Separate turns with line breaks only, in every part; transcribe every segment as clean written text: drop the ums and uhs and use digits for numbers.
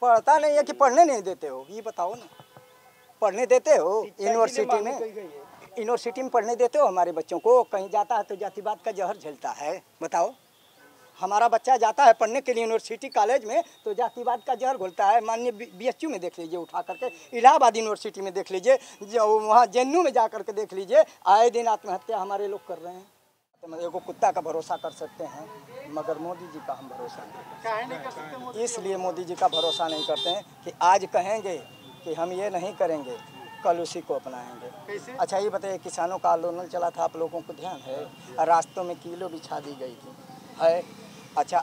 पढ़ता नहीं है कि पढ़ने नहीं देते हो, ये बताओ ना। पढ़ने देते हो यूनिवर्सिटी में, यूनिवर्सिटी में पढ़ने देते हो हमारे बच्चों को? कहीं जाता है तो जातिवाद का जहर झेलता है, बताओ। हमारा बच्चा जाता है पढ़ने के लिए यूनिवर्सिटी कॉलेज में तो जातिवाद का जहर घोलता है। माननीय बीएचयू में देख लीजिए उठा करके, इलाहाबाद यूनिवर्सिटी में देख लीजिए, जो वहाँ जेएनयू में जा करके देख लीजिए, आए दिन आत्महत्या हमारे लोग कर रहे हैं। तो एगो कुत्ता का भरोसा कर सकते हैं, मगर मोदी जी का हम भरोसा नहीं कर सकते। इसलिए मोदी जी का भरोसा नहीं करते हैं कि आज कहेंगे कि हम ये नहीं करेंगे, कल उसी को अपनाएंगे। कैसे? अच्छा ये बताइए, किसानों का आंदोलन चला था, आप लोगों को ध्यान है? रास्तों में कीलो बिछा दी गई थी, है? अच्छा,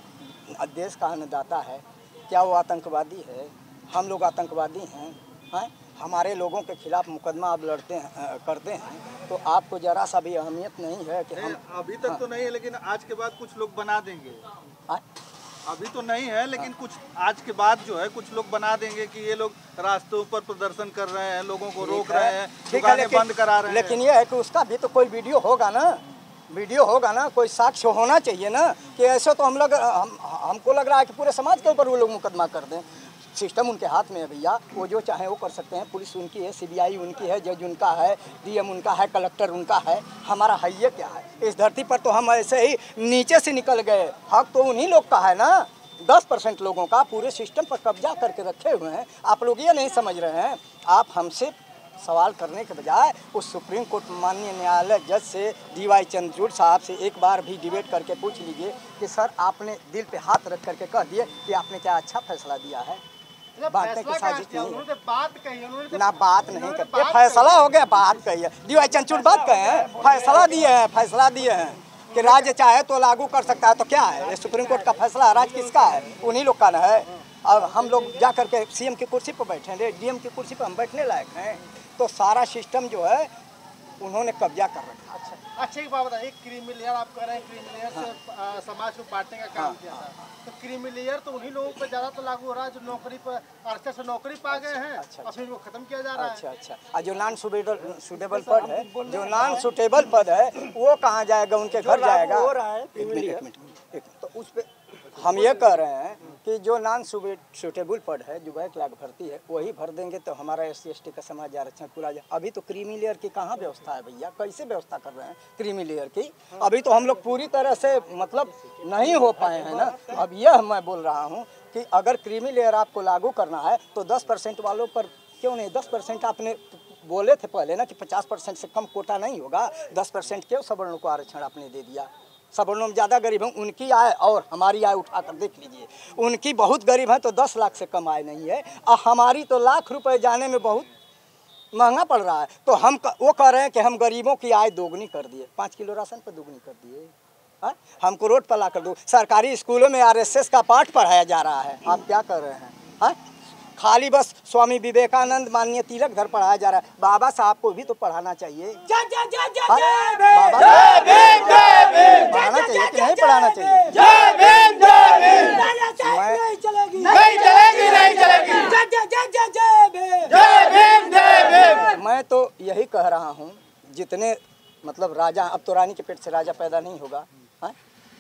देश का अन्नदाता है, क्या वो आतंकवादी है? हम लोग आतंकवादी हैं? हमारे लोगों के खिलाफ मुकदमा आप लड़ते हैं, करते हैं, तो आपको जरा सा भी अहमियत नहीं है कि हम
अभी तक तो नहीं है, लेकिन आज के बाद कुछ लोग बना देंगे। अभी तो नहीं है, लेकिन कुछ आज के बाद जो है कुछ लोग बना देंगे कि ये लोग रास्तों पर प्रदर्शन कर रहे हैं, लोगों को रोक रहे हैं, दुकानें बंद करा रहे हैं।
लेकिन ये है कि उसका भी तो कोई वीडियो होगा ना, वीडियो होगा ना, कोई साक्ष्य होना चाहिए ना। कि ऐसे तो हमको लग रहा है कि पूरे समाज के ऊपर वो लोग मुकदमा कर दें। सिस्टम उनके हाथ में है भैया, वो जो चाहे वो कर सकते हैं। पुलिस उनकी है, सीबीआई उनकी है, जज उनका है, डीएम उनका है, कलेक्टर उनका है। हमारा है क्या है? इस धरती पर तो हम ऐसे ही नीचे से निकल गए। हक तो उन्हीं लोग का है ना, 10% लोगों का पूरे सिस्टम पर कब्जा करके रखे हुए हैं। आप लोग ये नहीं समझ रहे हैं। आप हमसे सवाल करने के बजाय उस सुप्रीम कोर्ट माननीय न्यायालय जज से DY चंद्रचूड़ साहब से एक बार भी डिबेट करके पूछ लीजिए कि सर आपने दिल पे हाथ रख करके कह दिए कि आपने क्या अच्छा फैसला दिया है। बांटने की साजिश नहीं है।
बात कही उन्होंने,
ना बात नहीं करते, फैसला हो गया, बात कही है। DY चंद्रचूड़ बात कहे हैं, फैसला दिए हैं, फैसला दिए हैं कि राज्य चाहे तो लागू कर सकता है। तो क्या है, ये सुप्रीम कोर्ट का फैसला है, राज्य किसका है? उन्हीं लोग का न है। अब हम लोग जा करके CM की कुर्सी पर बैठे हैं, DM की कुर्सी पर हम बैठने लायक हैं। तो सारा सिस्टम जो है उन्होंने कब्जा कर रखा है।
अच्छा एक बात बताइए, क्रीमी लेयर आप कह रहे हैं, क्रीमी लेयर से समाज को बांटने का काम किया था, तो क्रीमी लेयर तो उन्हीं लोगों पर ज़्यादा तो लागू हो रहा है जो नौकरी पर अरसे से नौकरी पा गए हैं। और फिर वो खत्म किया जा रहा है।
अच्छा, जो नॉन सुटेबल पद है, जो नॉन सुटेबल पद है वो कहाँ जाएगा? उनके घर जाएगा। हो रहा है एक मिनट, तो उस पर हम ये कह रहे हैं कि जो नॉन सुटेबल पद है, जो बैक लाख भर्ती है, वही भर देंगे तो हमारा SC ST का समाज आरक्षण पूरा जाए। अभी तो क्रीमी लेयर की कहाँ व्यवस्था है भैया? कैसे व्यवस्था कर रहे हैं क्रीमी लेयर की? अभी तो हम लोग पूरी तरह से मतलब नहीं हो पाए हैं ना। अब यह मैं बोल रहा हूँ कि अगर क्रीमी लेयर आपको लागू करना है तो 10% वालों पर क्यों नहीं? 10% आपने बोले थे पहले ना कि 50% से कम कोटा नहीं होगा। 10% क्यों सवर्णों को आरक्षण आपने दे दिया? सवर्णों में ज़्यादा गरीब हैं, उनकी आय और हमारी आय उठा कर देख लीजिए। उनकी बहुत गरीब है तो 10 लाख से कम आय नहीं है, और हमारी तो लाख रुपए जाने में बहुत महंगा पड़ रहा है। तो हम वो कह रहे हैं कि हम गरीबों की आय दोगुनी कर दिए, 5 किलो राशन पर दोगुनी कर दिए। हमको रोड पर ला कर दो। सरकारी स्कूलों में RSS का पाठ पढ़ाया जा रहा है, आप क्या कर रहे हैं? खाली बस स्वामी विवेकानंद माननीय तिलक घर पढ़ाया जा रहा है। बाबा साहब को भी तो पढ़ाना चाहिए। पढ़ाना चाहिए कि नहीं पढ़ाना चाहिए? मैं तो यही कह रहा हूँ, जितने मतलब राजा, अब तो रानी के पेट से राजा पैदा नहीं होगा।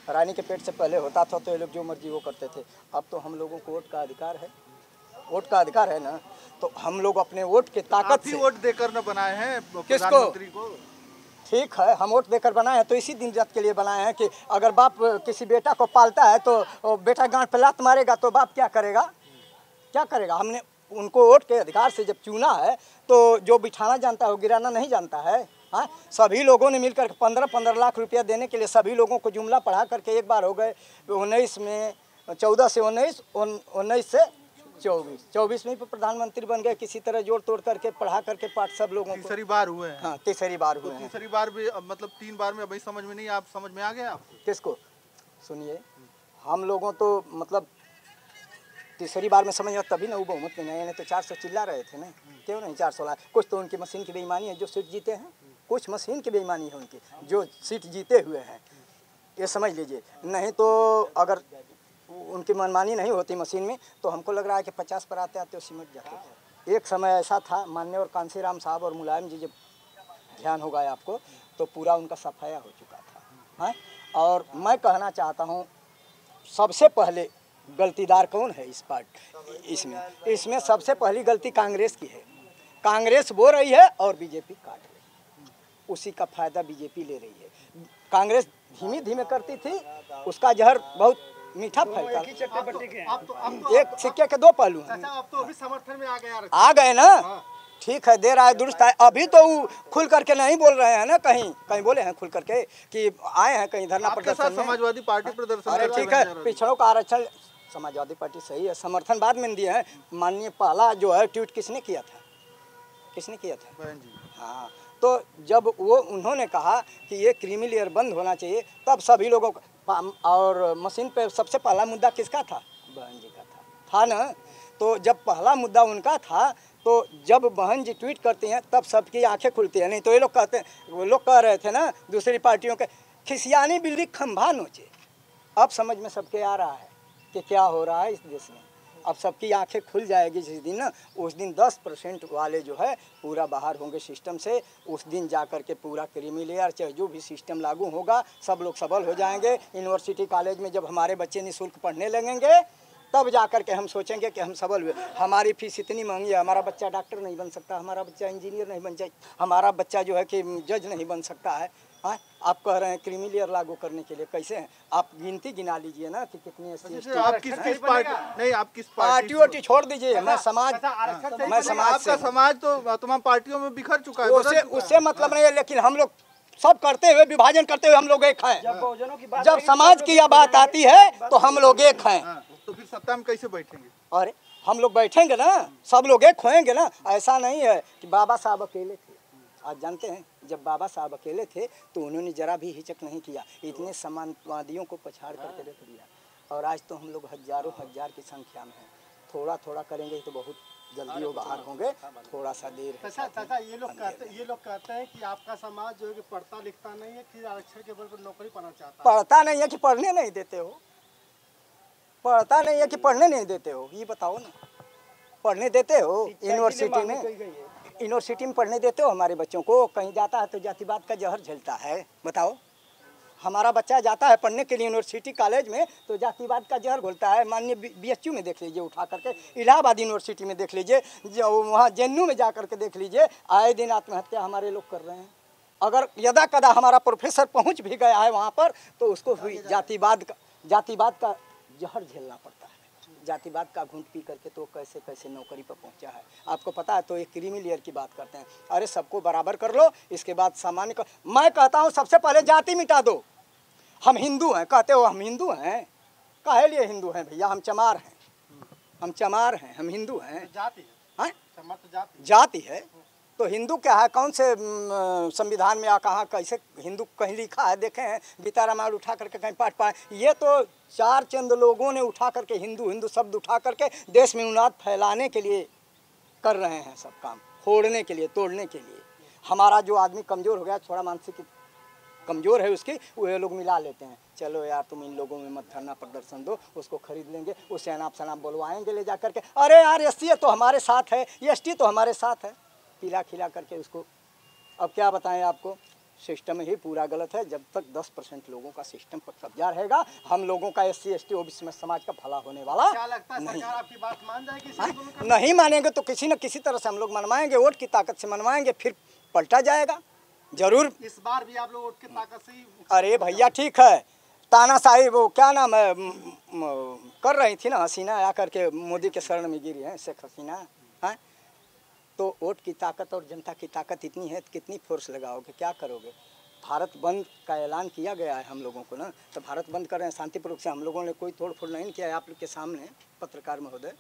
रानी के पेट से पहले होता था तो ये लोग जो मर्जी वो करते थे। अब तो हम लोगों को वोट का अधिकार है, वोट का अधिकार है ना। तो हम लोग अपने वोट के ताकत से
वोट देकर न बनाए हैं
प्रधानमंत्री को। ठीक है, हम वोट देकर बनाए हैं तो इसी दिन रात के लिए बनाए हैं कि अगर बाप किसी बेटा को पालता है तो बेटा गांठ पे लात मारेगा तो बाप क्या करेगा? क्या करेगा? हमने उनको वोट के अधिकार से जब चुना है तो जो बिठाना जानता है वो गिराना नहीं जानता है। सभी लोगों ने मिलकर 15-15 लाख रुपया देने के लिए सभी लोगों को जुमला पढ़ा करके एक बार हो गए 19 में, 14 से 19, 19 से 24 में प्रधानमंत्री बन गए। किसी तरह जोड़ तोड़ करके पढ़ा करके पाठ सब लोगों को।
तीसरी बार हुए हैं।
हाँ, तीसरी बार हुए हैं।
तीसरी बार भी मतलब 3 बार में अभी समझ में नहीं, आप समझ में आ गया आपको?
किसको? सुनिए, हम लोगों तो मतलब तीसरी बार में समझ आया तभी ना वो बहुमत में नहीं, तो 400 चिल्ला रहे थे ना। क्यों नहीं 400 लाख? कुछ तो उनकी मशीन की बेईमानी है जो सीट जीते हैं, कुछ मशीन की बेईमानी है उनकी जो सीट जीते हुए हैं, ये समझ लीजिए। नहीं तो अगर उनकी मनमानी नहीं होती मशीन में तो हमको लग रहा है कि 50 पर आते आते वो सिमट जाते थे। एक समय ऐसा था, माननीय और कांसीराम साहब और मुलायम जी जब ध्यान हो गया आपको, तो पूरा उनका सफाया हो चुका था। और मैं कहना चाहता हूँ, सबसे पहले गलतीदार कौन है इस इसमें सबसे पहली गलती कांग्रेस की है। कांग्रेस बो रही है और बीजेपी काट रही है, उसी का फायदा बीजेपी ले रही है। कांग्रेस धीमे धीमे करती थी, उसका जहर बहुत मीठा फैलता। एक सिक्के के दो पहलू हैं।
अब तो अभी समर्थन में
आ गए ना, ठीक है, दे रहा है, दुरुस्त है। अभी तो वो खुल करके नहीं बोल रहे हैं ना, कहीं बोले हैं खुल करके कि आए हैं कहीं धरना प्रदर्शन में।
समाजवादी पार्टी प्रदर्शन,
अरे ठीक है, पिछड़ों का आरक्षण समाजवादी पार्टी सही है, समर्थन बाद में दिए हैं। माननीय पहला जो है ट्वीट किसने किया था? हाँ, तो जब वो उन्होंने कहा कि ये क्रीमी लेयर बंद होना चाहिए, तब सभी लोगों का, और मशीन पे सबसे पहला मुद्दा किसका था? बहन जी का था ना। तो जब पहला मुद्दा उनका था, तो जब बहन जी ट्वीट करती हैं तब सबकी आंखें खुलती हैं। नहीं तो ये लोग कहते हैं, वो लोग कह रहे थे ना दूसरी पार्टियों के, खिसियानी बिल्ली खंभा नोचे। अब समझ में सबके आ रहा है कि क्या हो रहा है इस देश में। अब सबकी आंखें खुल जाएगी जिस दिन ना, उस दिन 10% वाले जो है पूरा बाहर होंगे सिस्टम से। उस दिन जा कर के पूरा क्रीमी लेयर चाहे जो भी सिस्टम लागू होगा, सब लोग सबल हो जाएंगे। यूनिवर्सिटी कॉलेज में जब हमारे बच्चे निःशुल्क पढ़ने लगेंगे, तब जा कर के हम सोचेंगे कि हम सबल हुए। हमारी फीस इतनी महंगी है, हमारा बच्चा डॉक्टर नहीं बन सकता, हमारा बच्चा इंजीनियर नहीं बन जाए, हमारा बच्चा जो है कि जज नहीं बन सकता है। हाँ, आप कह रहे हैं क्रीमी लेयर लागू करने के लिए, कैसे हैं आप? गिनती गिना लीजिए ना कि कितनी
आप किस पार्टी, नहीं आप किस
पार्टी वोटी छोड़ दीजिए। मैं समाज
आपका समाज तो तमाम पार्टियों में बिखर चुका है,
उससे मतलब नहीं है। लेकिन हम लोग सब करते हुए, विभाजन करते हुए हम लोग एक हैं। जब समाज की यह बात आती है तो हम लोग एक हैं।
तो फिर सत्ता में कैसे बैठेंगे?
अरे हम लोग बैठेंगे ना, सब लोग एक होएंगे ना। ऐसा नहीं है कि बाबा साहब अकेले थे। आज जानते हैं, जब बाबा साहब अकेले थे तो उन्होंने जरा भी हिचक नहीं किया, इतने समाजवादियों को पछाड़ करके रख दिया। और आज तो हम लोग हजारों हजार की संख्या में हैं। थोड़ा थोड़ा करेंगे तो बहुत जल्दी वो बाहर होंगे, थोड़ा सा देर है।
चाचा ये लोग कहते हैं कि आपका समाज जो है कि पढ़ता लिखता नहीं है, कि आरक्षण के बल पर नौकरी पाना चाहता है।
पढ़ता नहीं है कि पढ़ने नहीं देते हो? पढ़ता नहीं है कि पढ़ने नहीं देते हो? ये बताओ ना। पढ़ने देते हो यूनिवर्सिटी में पढ़ने देते हो हमारे बच्चों को? कहीं जाता है तो जातिवाद का जहर झेलता है, बताओ। हमारा बच्चा जाता है पढ़ने के लिए यूनिवर्सिटी कॉलेज में तो जातिवाद का जहर घोलता है। माननीय BHU में देख लीजिए उठा करके, इलाहाबाद यूनिवर्सिटी में देख लीजिए, जो वहाँ JNU में जा करके देख लीजिए, आए दिन आत्महत्या हमारे लोग कर रहे हैं। अगर यदा कदा हमारा प्रोफेसर पहुँच भी गया है वहाँ पर तो उसको जातिवाद का जहर झेलना पड़ता है। जातिवाद का घूंट पी करके तो कैसे कैसे नौकरी पर पहुंचा है, आपको पता है। तो एक क्रीमी लेयर की बात करते हैं, अरे सबको बराबर कर लो, इसके बाद सामान्य कर। मैं कहता हूं सबसे पहले जाति मिटा दो। हम हिंदू हैं, कहते हो हम हिंदू हैं, काहे लिए हिंदू हैं भैया? हम चमार हैं, हम हिंदू हैं। जाति है तो हिंदू क्या है? कौन से संविधान में या कहाँ कैसे हिंदू कहीं लिखा है? देखे हैं गीता रामायण उठा करके कहीं पाठ पाए? ये तो चार चंद लोगों ने उठा करके हिंदू शब्द उठा करके देश में उन्माद फैलाने के लिए कर रहे हैं सब काम, फोड़ने के लिए, तोड़ने के लिए। हमारा जो आदमी कमज़ोर हो गया, थोड़ा मानसिक कमज़ोर है उसकी, वो लोग मिला लेते हैं। चलो यार तुम इन लोगों में मत धरना प्रदर्शन दो, उसको खरीद लेंगे, उससे अनाप शनाप बुलवाएंगे ले जा करके। अरे यार SC तो हमारे साथ है, ST तो हमारे साथ है, पिला खिला करके उसको। अब क्या बताएं आपको, सिस्टम ही पूरा गलत है। जब तक 10% लोगों का सिस्टम पर कब्जा रहेगा, हम लोगों का SC ST OBC में समाज का भला होने वाला
क्या लगता है सरकार आपकी बात मान जाएगी?
नहीं मानेंगे तो किसी न किसी तरह से हम लोग मनवाएंगे, वोट की ताकत से मनवाएंगे, फिर पलटा जाएगा जरूर।
इस बार भी आप लोग वोट की ताकत से ही? अरे
भैया ठीक है, तानाशाही वो क्या नाम है कर रही थी ना हसीना, आकर के मोदी के शरण में गिरी है शेख हसीना। हाँ, तो वोट की ताकत और जनता की ताकत इतनी है, कितनी फोर्स लगाओगे, क्या करोगे? भारत बंद का ऐलान किया गया है हम लोगों को ना, तो भारत बंद कर रहे हैं शांतिपूर्वक से। हम लोगों ने कोई तोड़ फोड़ नहीं किया है आप लोग के सामने, पत्रकार महोदय।